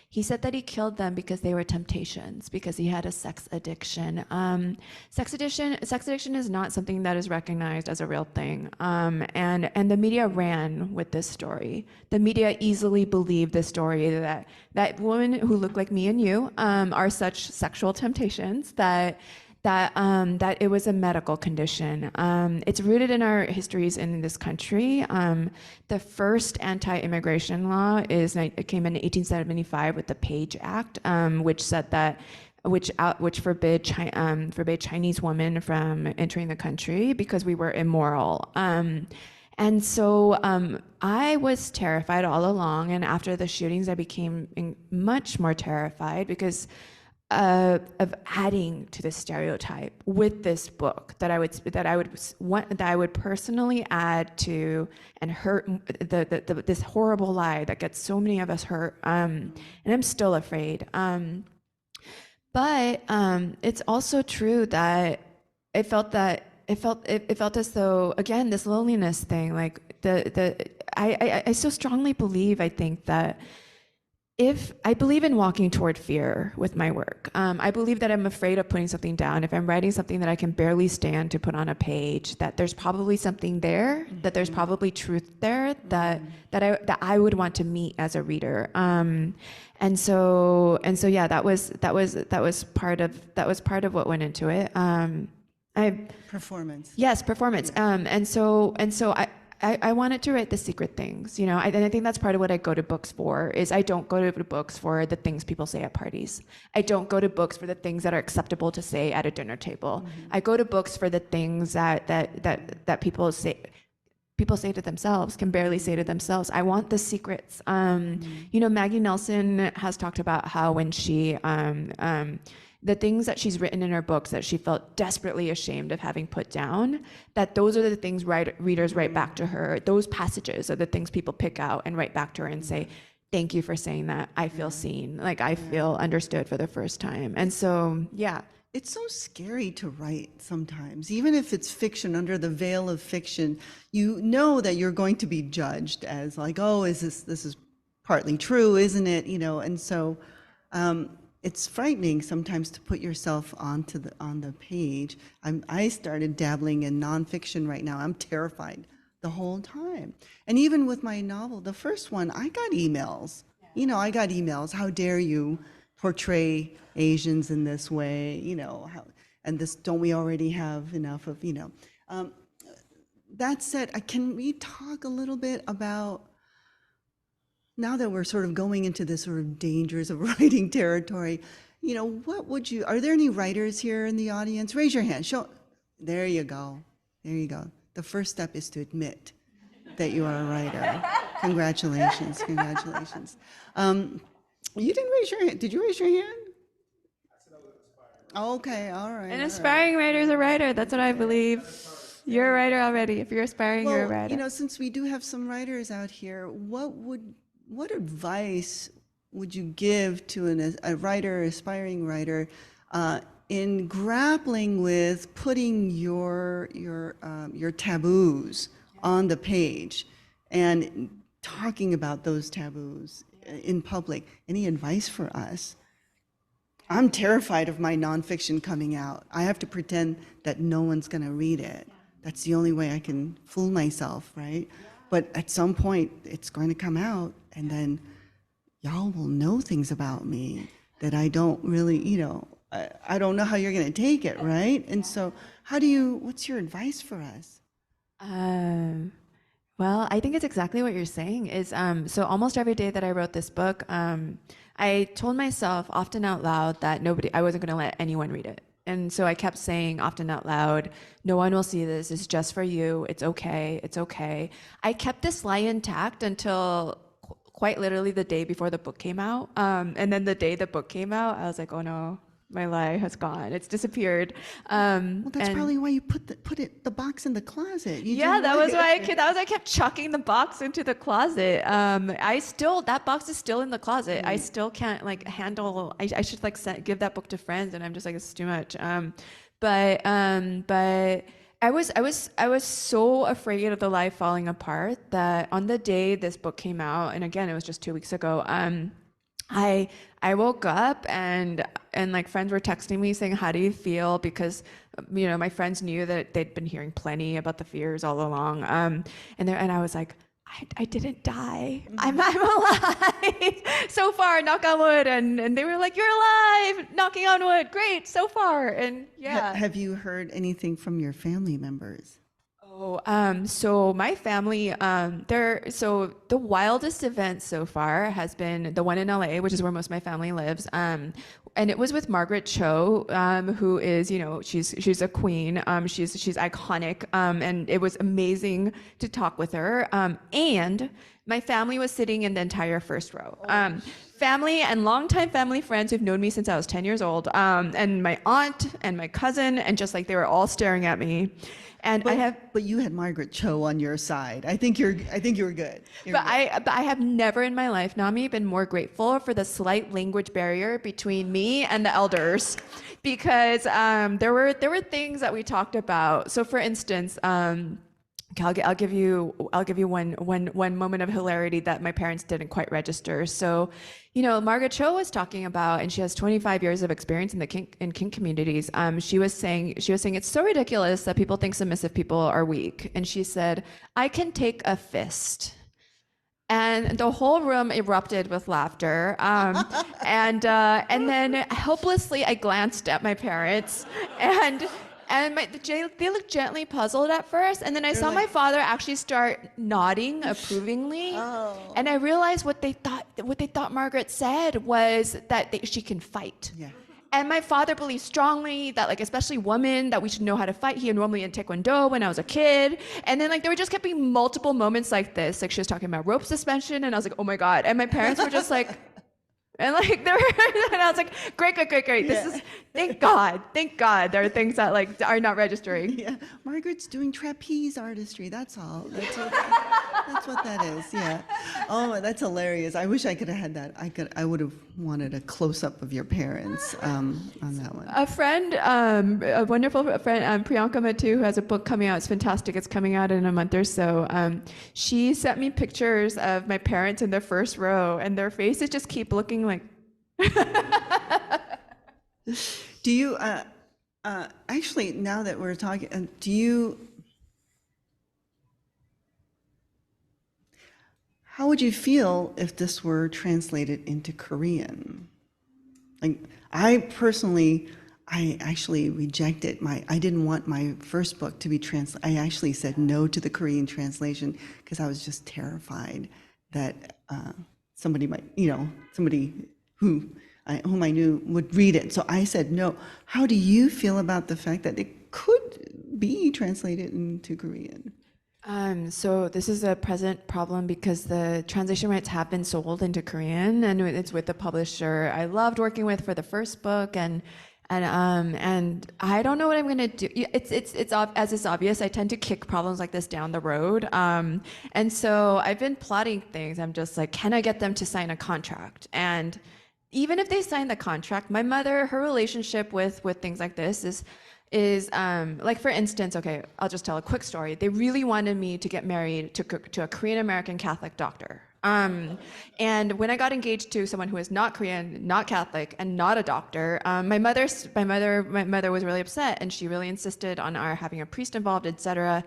He said that he killed them because they were temptations, because he had a sex addiction. Sex addiction is not something that is recognized as a real thing. And the media ran with this story. The media easily believed the story that women who look like me and you are such sexual temptations that it was a medical condition. It's rooted in our histories in this country. The first anti-immigration law came in 1875 with the Page Act, which said that which forbid Chinese women from entering the country because we were immoral. And so I was terrified all along, and after the shootings, I became much more terrified because of adding to the stereotype with this book that I would personally add to and hurt this horrible lie that gets so many of us hurt, and I'm still afraid. But it's also true that it felt as though, again, this loneliness thing, like I so strongly believe, I think that if I believe in walking toward fear with my work. I believe that I'm afraid of putting something down. If I'm writing something that I can barely stand to put on a page, that there's probably something there, that there's probably truth there that I would want to meet as a reader. And so yeah, that was part of what went into it. Performance. Yes, performance. And so I wanted to write the secret things, and I think that's part of what I go to books for. Is I don't go to books for the things people say at parties. I don't go to books for the things that are acceptable to say at a dinner table. Mm-hmm. I go to books for the things that people say to themselves, can barely say to themselves. I want the secrets. Maggie Nelson has talked about how when she the things that she's written in her books that she felt desperately ashamed of having put down, that those are the things readers write back to her. Those passages are the things people pick out and write back to her and say, thank you for saying that. I feel seen, like I feel understood for the first time. And so, yeah. It's so scary to write sometimes, even if it's fiction, under the veil of fiction, you know that you're going to be judged as like, oh, this is partly true, isn't it? And so, it's frightening sometimes to put yourself on the page. I started dabbling in nonfiction right now. I'm terrified the whole time. And even with my novel, the first one, I got emails. I got emails. How dare you portray Asians in this way? And this, don't we already have enough of? That said, can we talk a little bit about, now that we're sort of going into this sort of dangers of writing territory, are there any writers here in the audience? Raise your hand. There you go. The first step is to admit that you are a writer. Congratulations. You didn't raise your hand. Did you raise your hand? Okay, all right. An aspiring writer is a writer. That's what I believe. You're a writer already. If you're aspiring, you're a writer. Since we do have some writers out here, what advice would you give to a writer, aspiring writer, in grappling with putting your taboos on the page and talking about those taboos in public? Any advice for us? I'm terrified of my nonfiction coming out. I have to pretend that no one's going to read it. That's the only way I can fool myself, right? But at some point, it's going to come out, and then y'all will know things about me that I don't really, I don't know how you're going to take it, right? And so what's your advice for us? Well, I think it's exactly what you're saying is, so almost every day that I wrote this book, I told myself often out loud that I wasn't going to let anyone read it. And so I kept saying often out loud, no one will see this, it's just for you, it's okay, it's okay. I kept this lie intact until quite literally the day before the book came out. And then the day the book came out, I was like, oh no, my lie has gone, it's disappeared. Well, that's probably why you put the box in the closet. That was why I kept chucking the box into the closet. That box is still in the closet. I still can't like handle. I should like give that book to friends, and I'm just like, it's too much. But I was so afraid of the lie falling apart that on the day this book came out, and again it was just 2 weeks ago. I woke up and like friends were texting me saying, how do you feel? Because, you know, my friends knew that they'd been hearing plenty about the fears all along. And I was like, I didn't die. I'm alive so far, knock on wood. And they were like, you're alive, knocking on wood. Great, so far. And yeah. Have you heard anything from your family members? So my family, so the wildest event so far has been the one in LA, which is where most of my family lives. And it was with Margaret Cho, who is, you know, she's a queen. She's iconic. And it was amazing to talk with her. And my family was sitting in the entire first row. Family and longtime family friends who've known me since I was 10 years old. And my aunt and my cousin, and just like they were all staring at me. And but you had Margaret Cho on your side. I think you were good. I have never in my life, Nami, been more grateful for the slight language barrier between me and the elders, because there were things that we talked about. So, for instance, I'll give you one moment of hilarity that my parents didn't quite register. So, you know, Margaret Cho was talking about, and she has 25 years of experience in the kink communities. She was saying it's so ridiculous that people think submissive people are weak, and she said, I can take a fist. And the whole room erupted with laughter. And then helplessly I glanced at my parents, and they looked gently puzzled at first, and then I saw my father actually start nodding approvingly. Oh. And I realized what they thought Margaret said was that she can fight. Yeah. And my father believes strongly that, like, especially women, that we should know how to fight. He normally in Taekwondo when I was a kid. And then, like, there were just kept being multiple moments like this. Like, she was talking about rope suspension, and I was like, oh my God. And my parents were just like, and like and I was like, great. This is thank God. There are things that like are not registering. Yeah, Margaret's doing trapeze artistry. That's all. That's what that is. Yeah. Oh, that's hilarious. I wish I could have had that. I would have wanted a close up of your parents on that one. A friend, a wonderful friend, Priyanka Matu, who has a book coming out. It's fantastic. It's coming out in a month or so. She sent me pictures of my parents in the first row, and their faces just keep looking like. Do you actually, now that we're talking, how would you feel if this were translated into Korean? Like, I actually rejected I didn't want my first book to be translated. I actually said no to the Korean translation because I was just terrified that somebody whom I knew would read it. So I said no. How do you feel about the fact that it could be translated into Korean? So this is a present problem because the translation rights have been sold into Korean, and it's with the publisher I loved working with for the first book, and I don't know what I'm gonna do. It's as is obvious, I tend to kick problems like this down the road, and so I've been plotting things. I'm just like, can I get them to sign a contract? And even if they sign the contract, my mother, her relationship with things like this is like, for instance, okay, I'll just tell a quick story. They really wanted me to get married to a Korean American Catholic doctor. And when I got engaged to someone who is not Korean, not Catholic, and not a doctor, my mother was really upset, and she really insisted on our having a priest involved, etc.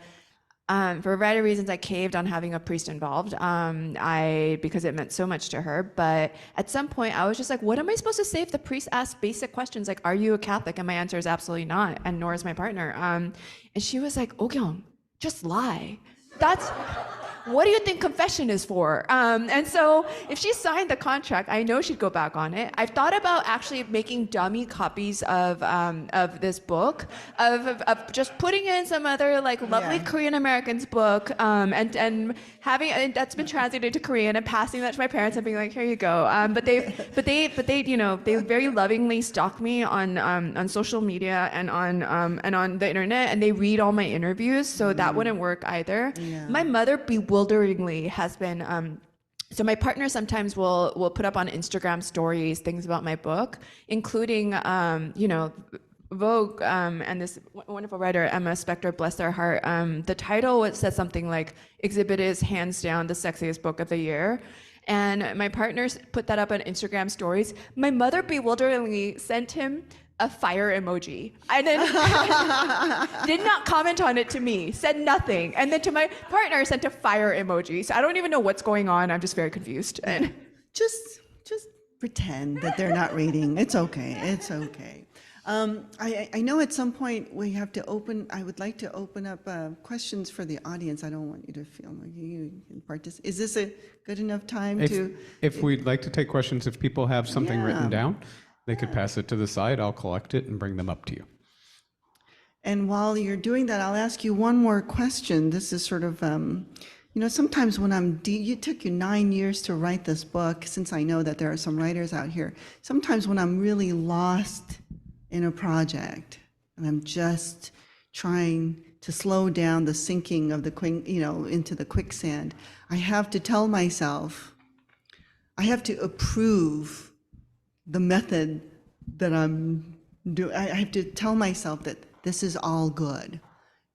For a variety of reasons, I caved on having a priest involved, because it meant so much to her. But at some point, I was just like, what am I supposed to say if the priest asks basic questions like, are you a Catholic? And my answer is absolutely not, and nor is my partner. And she was like, Oh-kyung, just lie. what do you think confession is for? And so if she signed the contract, I know she'd go back on it. I've thought about actually making dummy copies of this book, of just putting in some other like lovely Korean American's book, and having, and that's been translated to Korean, and passing that to my parents and being like, here you go. But they, you know, they very lovingly stalk me on social media and on the internet, and they read all my interviews, so that wouldn't work either. My mother bewilderingly has been so my partner sometimes will put up on Instagram stories things about my book, including you know, Vogue and this wonderful writer Emma Specter, bless their heart, the title says something like "Exhibit is hands down the sexiest book of the year." And my partners put that up on Instagram stories. My mother bewilderingly sent him a fire emoji, and then did not comment on it to me, said nothing, and then to my partner sent a fire emoji. So I don't even know what's going on. I'm just very confused. And Just pretend that they're not reading. It's okay. It's okay. I know at some point we have to I would like to open up questions for the audience. I don't want you to feel like you can participate. Is this a good enough time to? If we'd like to take questions, if people have something written down, they could pass it to the side. I'll collect it and bring them up to you. And while you're doing that, I'll ask you one more question. This is sort of, you know, sometimes when it took you 9 years to write this book, since I know that there are some writers out here, sometimes when I'm really lost in a project and I'm just trying to slow down the sinking of into the quicksand, I have to tell myself, I have to approve the method that I'm doing. I have to tell myself that this is all good.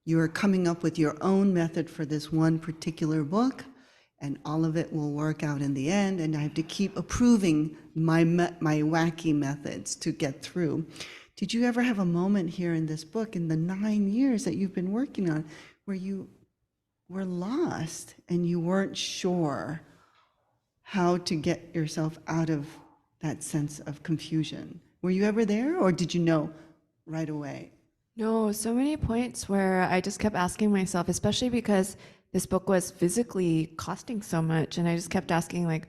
You are coming up with your own method for this one particular book, and all of it will work out in the end, and I have to keep approving my wacky methods to get through. Did you ever have a moment here in this book, in the 9 years that you've been working on, where you were lost and you weren't sure how to get yourself out of that sense of confusion? Were you ever there, or did you know right away? no, so many points where I just kept asking myself, especially because this book was physically costing so much, and I just kept asking, like,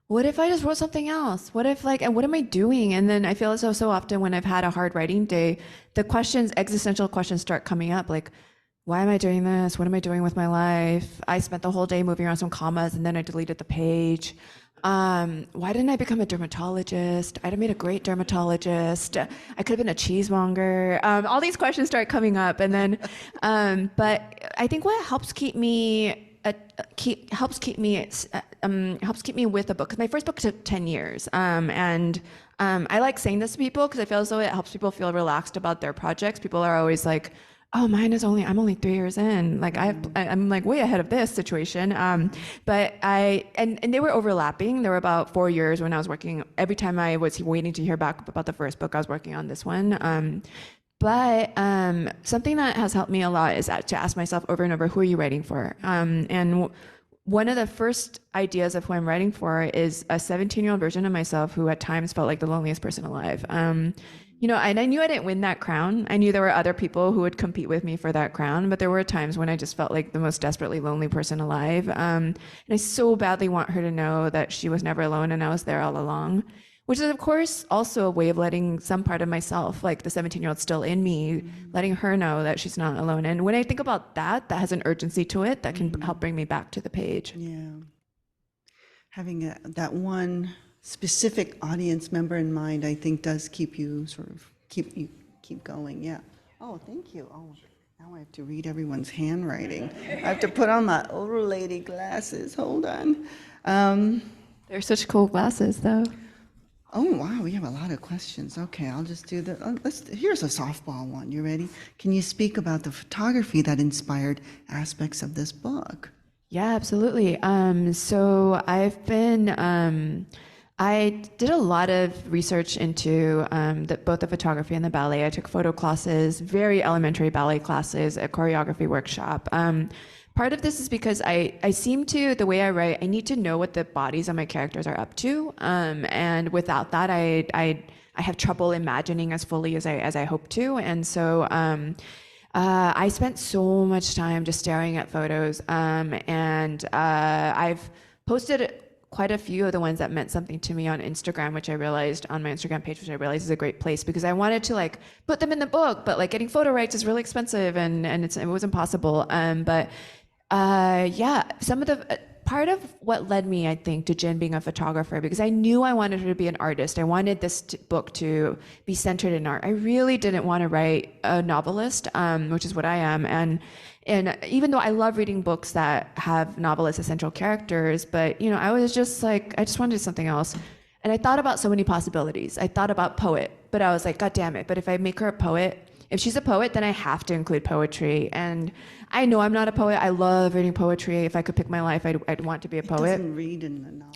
what if I just wrote something else? What if, like, and what am I doing? And then I feel as though so often when I've had a hard writing day, the questions, existential questions start coming up, like, why am I doing this? What am I doing with my life? I spent the whole day moving around some commas and then I deleted the page. Why didn't I become a dermatologist? I'd have made a great dermatologist. I could have been a cheesemonger. All these questions start coming up, and then, but I think what helps keep me helps keep me with a book, because my first book took 10 years, and I like saying this to people because I feel as though it helps people feel relaxed about their projects. People are always like, oh, I'm only 3 years in. Like I'm like way ahead of this situation. But and they were overlapping. There were about 4 years when I was working. Every time I was waiting to hear back about the first book, I was working on this one. But something that has helped me a lot is to ask myself over and over, who are you writing for? And one of the first ideas of who I'm writing for is a 17-year-old version of myself who at times felt like the loneliest person alive. You know, and I knew I didn't win that crown. I knew there were other people who would compete with me for that crown, but there were times when I just felt like the most desperately lonely person alive. And I so badly want her to know that she was never alone and I was there all along, which is, of course, also a way of letting some part of myself, like the 17-year-old still in me, letting her know that she's not alone. And when I think about that, that has an urgency to it that can help bring me back to the page. Yeah. Having that one specific audience member in mind, I think, does keep you keep going. Yeah. Oh, thank you. Oh, now I have to read everyone's handwriting. I have to put on my older lady glasses. Hold on. They're such cool glasses, though. Oh, wow, we have a lot of questions. Okay, I'll just do the, here's a softball one. You ready? Can you speak about the photography that inspired aspects of this book? Yeah, absolutely. So I've been, I did a lot of research into both the photography and the ballet. I took photo classes, very elementary ballet classes, a choreography workshop. Part of this is because I seem to, the way I write, I need to know what the bodies of my characters are up to. And without that, I have trouble imagining as fully as I hope to. And so I spent so much time just staring at photos, and I've posted quite a few of the ones that meant something to me on Instagram, which I realized on my Instagram page, which I realized is a great place because I wanted to like put them in the book, but like getting photo rights is really expensive and it was impossible. Yeah, some of the part of what led me, I think, to Jin being a photographer, because I knew I wanted her to be an artist. I wanted this book to be centered in art. I really didn't want to write a novelist, which is what I am. And even though I love reading books that have novelists as central characters, but you know, I was just like, I just wanted something else. And I thought about so many possibilities. I thought about poet, but I was like, God damn it. But if I make her a poet, if she's a poet, then I have to include poetry. And I know I'm not a poet. I love reading poetry. If I could pick my life, I'd want to be a poet. It doesn't read in the novel.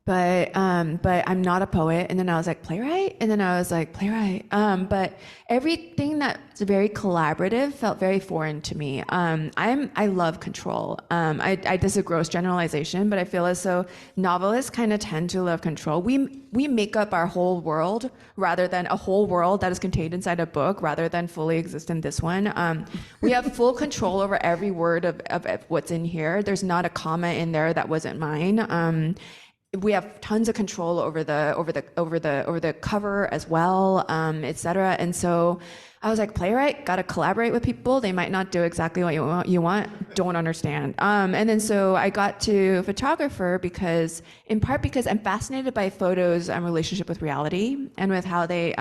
But I'm not a poet. And then I was like, playwright? And then I was like, playwright. But everything that's very collaborative felt very foreign to me. I love control. This is a gross generalization, but I feel as though novelists kind of tend to love control. We make up our whole world rather than a whole world that is contained inside a book rather than fully exist in this one. We have full control over every word of what's in here. There's not a comma in there that wasn't mine. We have tons of control over the cover as well, etc. And so I was like, playwright, got to collaborate with people. They might not do exactly what you want, don't understand. And then so I got to photographer in part because I'm fascinated by photos and relationship with reality and with how they,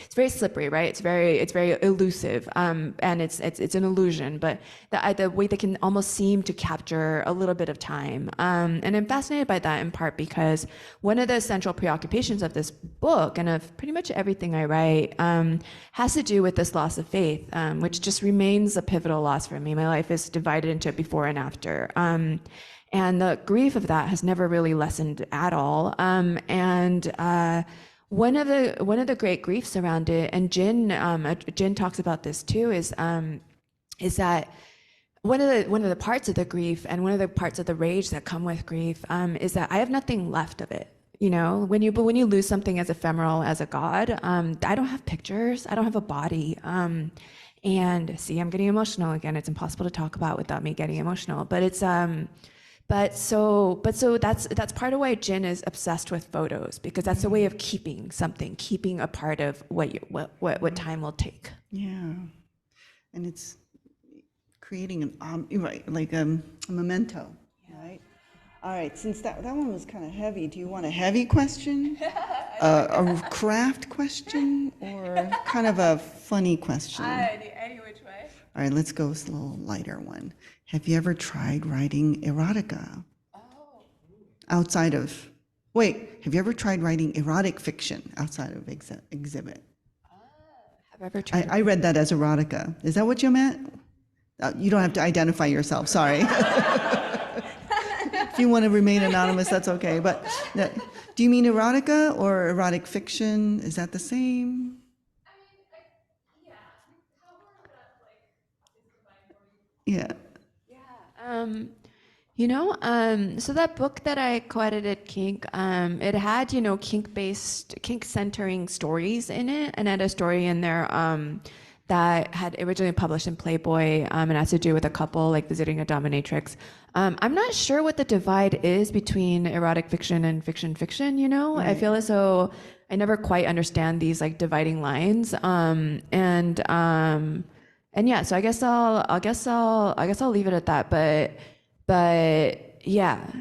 it's very slippery, right? It's very elusive, and it's an illusion, but the way they can almost seem to capture a little bit of time. And I'm fascinated by that in part because one of the central preoccupations of this book and of pretty much everything I write has to do with this loss of faith, which just remains a pivotal loss for me. My life is divided into before and after. And the grief of that has never really lessened at all. One of the great griefs around it, and Jin talks about this too, is that one of the parts of the grief and one of the parts of the rage that come with grief is that I have nothing left of it. You know, when you lose something as ephemeral as a god, I don't have pictures, I don't have a body, and see, I'm getting emotional again. It's impossible to talk about without me getting emotional. But it's so that's part of why Jin is obsessed with photos, because that's a way of keeping something, keeping a part of what time will take. Yeah, and it's creating like a memento. Right. All right, since that one was kind of heavy, do you want a heavy question, a craft question, or kind of a funny question? Any which way. All right, let's go with a little lighter one. Have you ever tried writing erotica? Have you ever tried writing erotic fiction outside of exhibit? Have I ever tried? I read that as erotica. Is that what you meant? You don't have to identify yourself, sorry. If you want to remain anonymous, that's okay. But do you mean erotica or erotic fiction? Is that the same? Yeah. So that book that I co-edited, Kink, it had, kink centering stories in it, and I had a story in there that had originally published in Playboy, and has to do with a couple like visiting a dominatrix. I'm not sure what the divide is between erotic fiction and fiction, Right. I feel as though I never quite understand these like dividing lines. And yeah, so I guess I'll leave it at that. But yeah,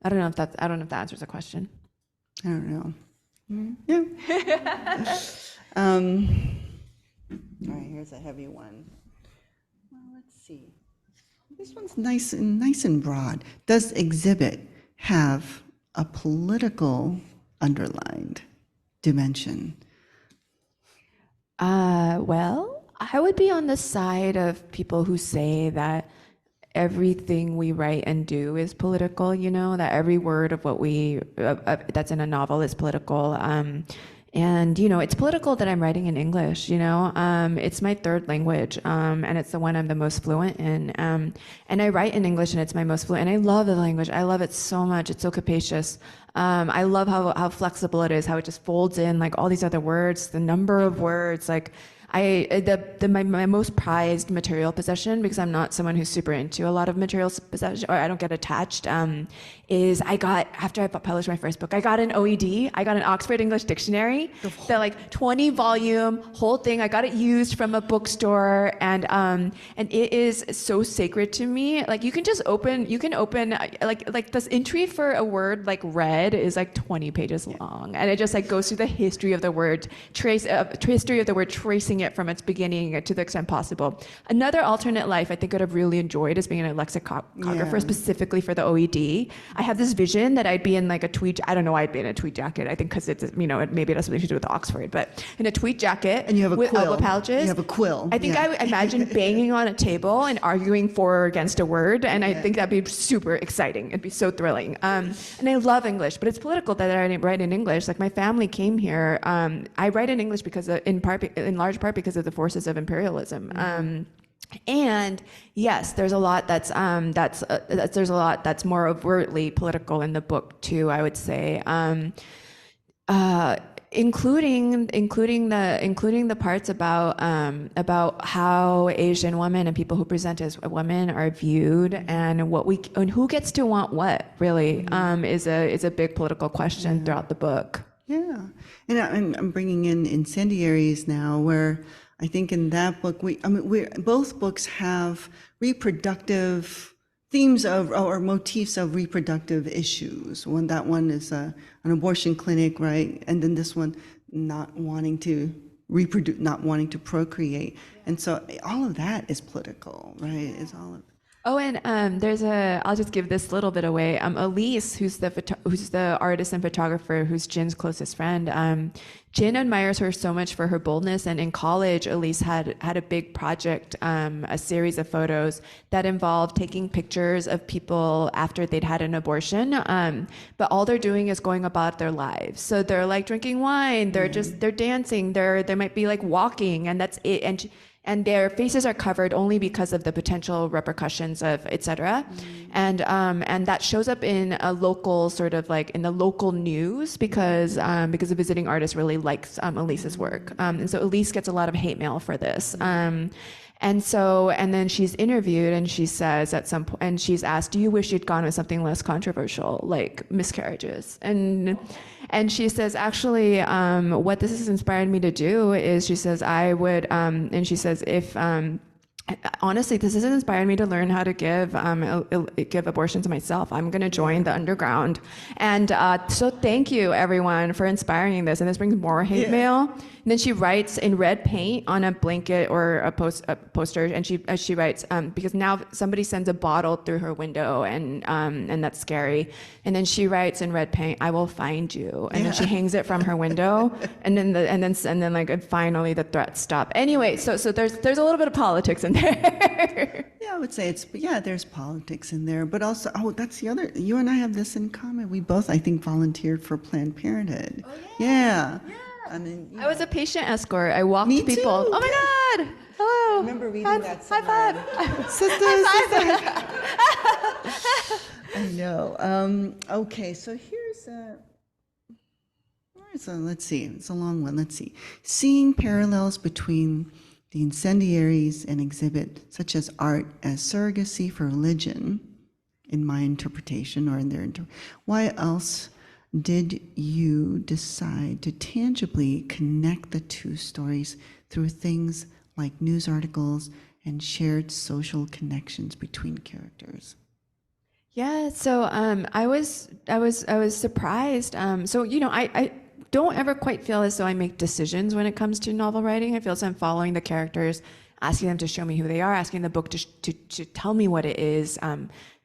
I don't know if that answers the question. I don't know. Yeah. All right, here's a heavy one. Well, let's see. This one's nice and broad. Does exhibit have a political underlined dimension? Well, I would be on the side of people who say that everything we write and do is political, that every word of what that's in a novel is political. And, it's political that I'm writing in English, it's my third language, and it's the one I'm the most fluent in. And I write in English and it's my most fluent, and I love the language. I love it so much. It's so capacious. I love how flexible it is, how it just folds in like all these other words, the number of words. Like my most prized material possession, because I'm not someone who's super into a lot of material possession, or I don't get attached, is after I published my first book, I got an OED. I got an Oxford English Dictionary, the like 20 volume whole thing. I got it used from a bookstore, and it is so sacred to me. Like you can open like this entry for a word like red is like 20 pages long, and it just like goes through the history of the word, tracing it from its beginning to the extent possible. Another alternate life I think I'd have really enjoyed is being a lexicographer, specifically for the OED. I have this vision that I'd be in like a tweed. I don't know why I'd be in a tweed jacket. I think because it's, maybe it has something to do with Oxford, but in a tweed jacket and you have a with quill. elbow pouches. You have a quill. I think I would imagine banging on a table and arguing for or against a word, and I think that'd be super exciting. It'd be so thrilling. And I love English, but it's political that I write in English. Like my family came here. I write in English because in large part because of the forces of imperialism. And yes, there's a lot that's more overtly political in the book too, I would say, including the parts about how Asian women and people who present as women are viewed, and who gets to want what really is a big political question throughout the book. Yeah, and I'm bringing in incendiaries now, where I think in that book, both books have reproductive themes or motifs of reproductive issues. That one is an abortion clinic, right? And then this one, not wanting to reproduce, not wanting to procreate. And so all of that is political, right? It's all of. Oh, and I'll just give this little bit away. Elise, who's the artist and photographer, who's Jin's closest friend. Jin admires her so much for her boldness, and in college, Elise had a big project, a series of photos that involved taking pictures of people after they'd had an abortion, but all they're doing is going about their lives. So they're like drinking wine, they're dancing, they might be like walking, and that's it. And their faces are covered only because of the potential repercussions of et cetera. And that shows up in a local sort of like in the local news because a visiting artist really likes Elise's work. And so Elise gets a lot of hate mail for this. And then she's interviewed and she says at some point, and she's asked, do you wish you'd gone with something less controversial, like miscarriages? And she says, actually, what this has inspired me to do is, she says, I would, and she says, honestly, this has inspired me to learn how to give abortion to myself. I'm going to join the underground. And so thank you, everyone, for inspiring this. And this brings more hate mail. And then she writes in red paint on a blanket or a poster, and she writes, because now somebody sends a bottle through her window, and that's scary. And then she writes in red paint, "I will find you." And then she hangs it from her window, and then like finally the threats stop. Anyway, so there's a little bit of politics in there. Yeah, I would say there's politics in there, but also, that's the other, you and I have this in common. We both, I think, volunteered for Planned Parenthood. Oh, yeah. I mean, I was a patient escort. I walked people. Too. Oh my God! Hello. I remember reading that High five. Sisters. I know. Okay, so let's see. It's a long one. Let's see. Seeing parallels between the incendiaries and exhibit, such as art as surrogacy for religion, in my interpretation or in their why else did you decide to tangibly connect the two stories through things like news articles and shared social connections between characters? Yeah, so I was surprised. So I don't ever quite feel as though I make decisions when it comes to novel writing. I feel as I'm following the characters, asking them to show me who they are, asking the book to tell me what it is,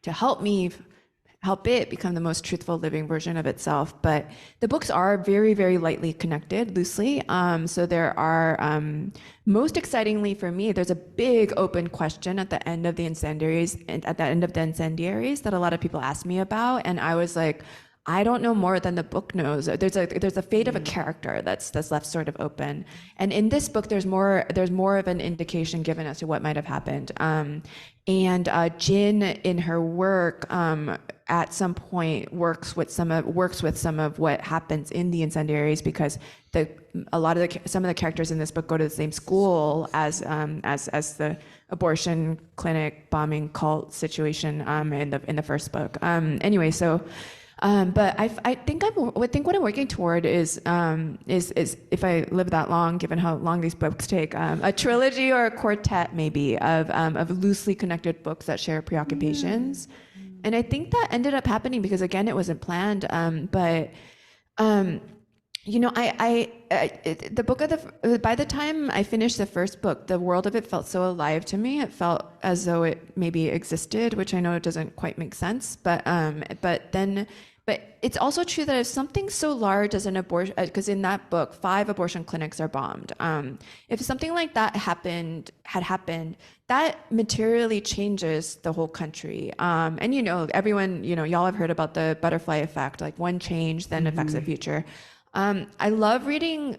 to help it become the most truthful living version of itself. But the books are very, very lightly connected, loosely. So there are, most excitingly for me, there's a big open question at the end of the Incendiaries, that a lot of people ask me about. And I was like, I don't know more than the book knows. There's a fate of a character that's left sort of open. And in this book, there's more of an indication given as to what might have happened. And Jin, in her work, at some point works with some of what happens in the incendiaries, because some of the characters in this book go to the same school as the abortion clinic bombing cult situation in the first book. Anyway, so. But I think what I'm working toward is if I live that long, given how long these books take, a trilogy or a quartet maybe of loosely connected books that share preoccupations. And I think that ended up happening because, again, it wasn't planned. But you know, the book by the time I finished the first book, the world of it felt so alive to me. It felt as though it maybe existed, which I know doesn't quite make sense. But it's also true that if something so large as an abortion, because in that book, 5 abortion clinics are bombed. If something like that had happened, that materially changes the whole country. And you know, everyone, you know, y'all have heard about the butterfly effect, like one change then affects the future. I love reading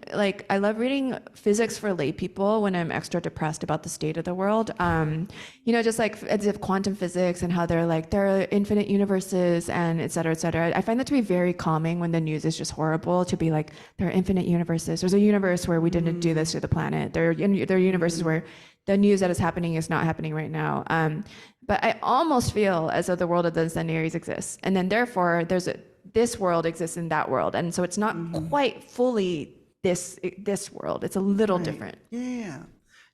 physics for lay people when I'm extra depressed about the state of the world. You know, just like as if quantum physics and how there are infinite universes and et cetera, et cetera. I find that to be very calming when the news is just horrible, to be like, there are infinite universes. There's a universe where we didn't do this to the planet. There are universes where the news that is happening is not happening right now. But I almost feel as though the world of the incendiaries exists. And then therefore this world exists in that world, and so it's not quite fully this world. It's a little different. Yeah.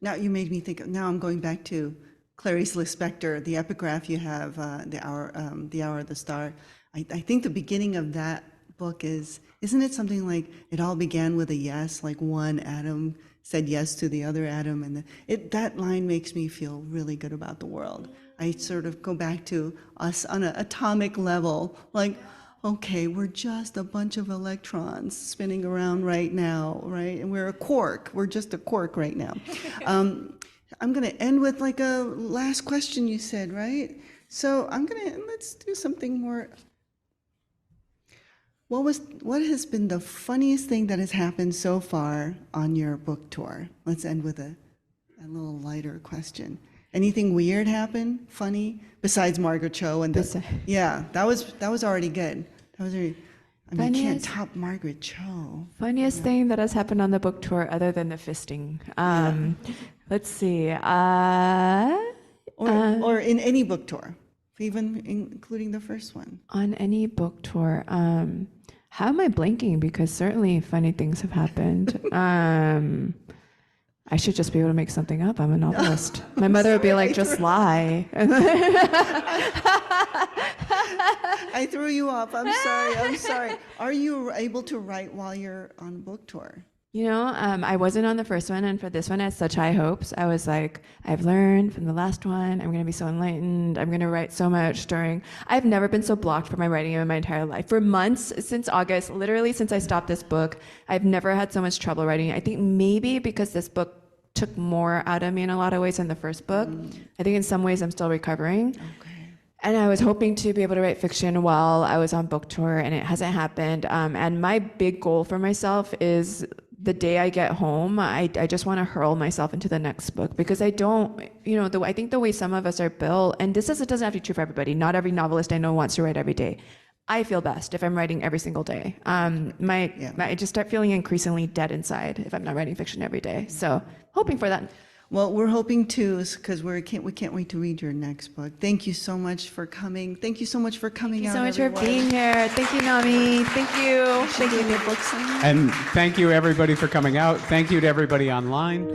Now you made me think. Now I'm going back to Clarice Lispector, the epigraph you have, the hour of the star. I think the beginning of that book isn't it something like it all began with a yes, like one atom said yes to the other atom, and that line makes me feel really good about the world. I sort of go back to us on an atomic level, like, okay, we're just a bunch of electrons spinning around right now, right? And we're a quark. We're just a quark right now. I'm going to end with like a last question you said, right? So let's do something more. What has been the funniest thing that has happened so far on your book tour? Let's end with a little lighter question. Anything weird happen? Funny? Besides Margaret Cho and yeah, that was already good. That was already. I mean, you can't top Margaret Cho. Funniest thing that has happened on the book tour, other than the fisting. Let's see. Or in any book tour, even including the first one. On any book tour, how am I blanking? Because certainly funny things have happened. I should just be able to make something up. I'm a novelist. My mother would be like, just lie. I threw you off. I'm sorry. Are you able to write while you're on book tour? You know, I wasn't on the first one, and for this one I had such high hopes. I was like, I've learned from the last one. I'm going to be so enlightened. I'm going to write so much I've never been so blocked from my writing in my entire life. For months, since August, literally since I stopped this book, I've never had so much trouble writing. I think maybe because this book took more out of me in a lot of ways than the first book. I think in some ways I'm still recovering. Okay. And I was hoping to be able to write fiction while I was on book tour, and it hasn't happened. And my big goal for myself is the day I get home, I just want to hurl myself into the next book, because I don't, you know, I think the way some of us are built, and it doesn't have to be true for everybody. Not every novelist I know wants to write every day. I feel best if I'm writing every single day. I just start feeling increasingly dead inside if I'm not writing fiction every day. So hoping for that. Well, we're hoping to, because we can't wait to read your next book. Thank you so much for coming. Thank you so much for coming out. Thank you so much for being here. Thank you, Nami. Thank you. Thank you. Book signing. And thank you, everybody, for coming out. Thank you to everybody online.